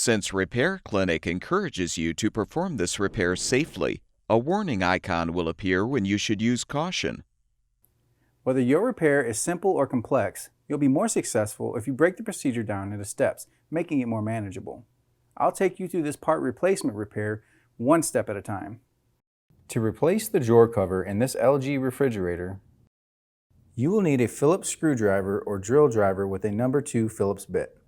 Since Repair Clinic encourages you to perform this repair safely, a warning icon will appear when you should use caution. Whether your repair is simple or complex, you'll be more successful if you break the procedure down into steps, making it more manageable. I'll take you through this part replacement repair one step at a time. To replace the drawer cover in this LG refrigerator, you will need a Phillips screwdriver or drill driver with a number 2 Phillips bit.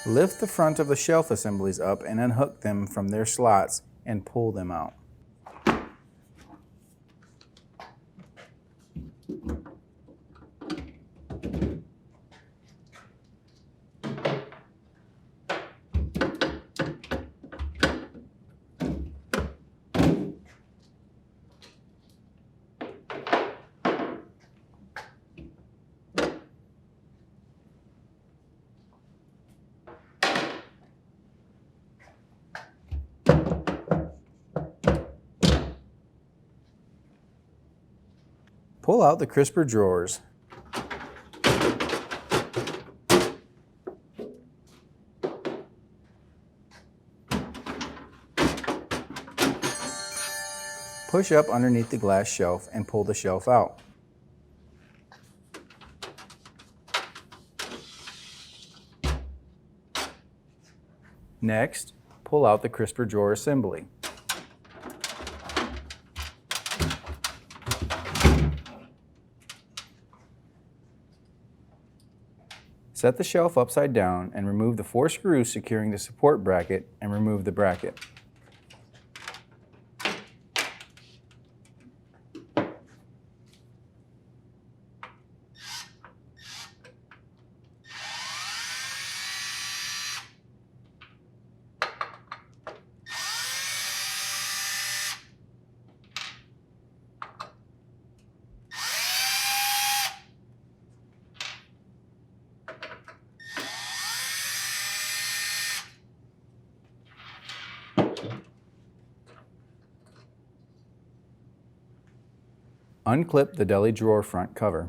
Lift the front of the shelf assemblies up and unhook them from their slots and pull them out. Pull out the crisper drawers. Push up underneath the glass shelf and pull the shelf out. Next, pull out the crisper drawer assembly. Set the shelf upside down and remove the 4 screws securing the support bracket and remove the bracket. Unclip the deli drawer front cover.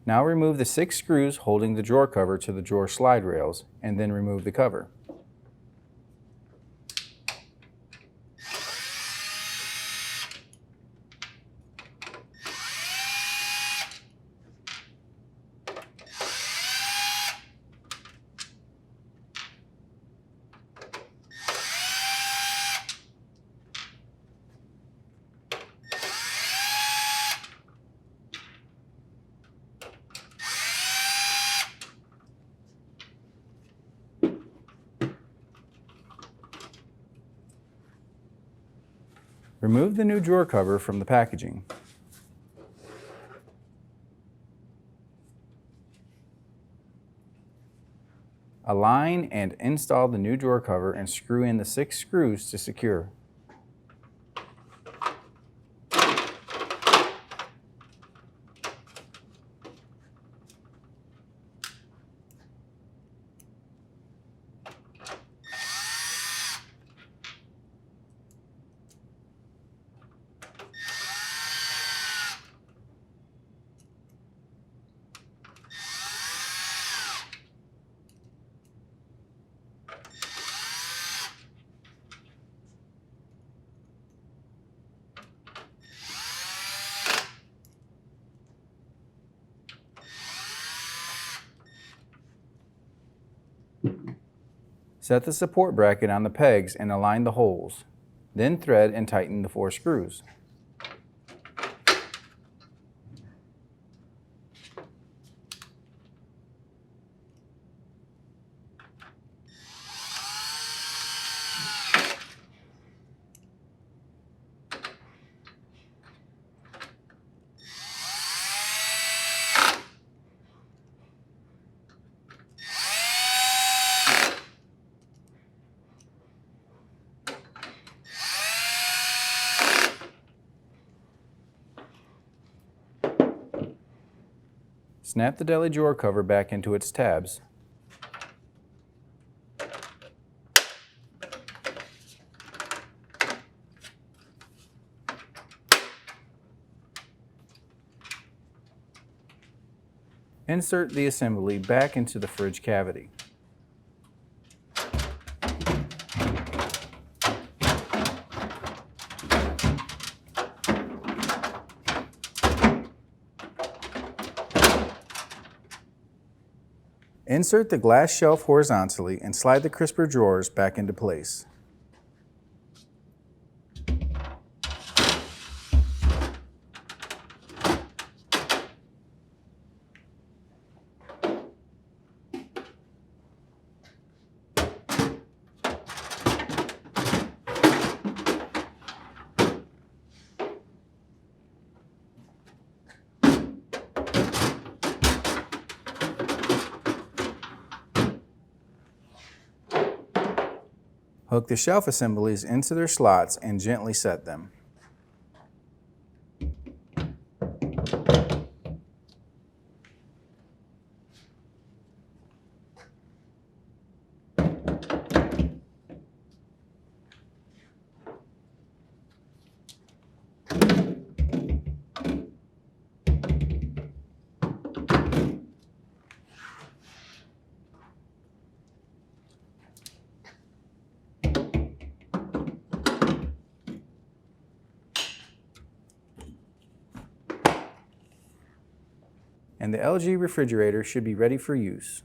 Now remove the 6 screws holding the drawer cover to the drawer slide rails, and then remove the cover. Remove the new drawer cover from the packaging. Align and install the new drawer cover and screw in the 6 screws to secure. Set the support bracket on the pegs and align the holes. Then thread and tighten the 4 screws. Snap the deli drawer cover back into its tabs. Insert the assembly back into the fridge cavity. Insert the glass shelf horizontally and slide the crisper drawers back into place. Hook the shelf assemblies into their slots and gently set them. And the LG refrigerator should be ready for use.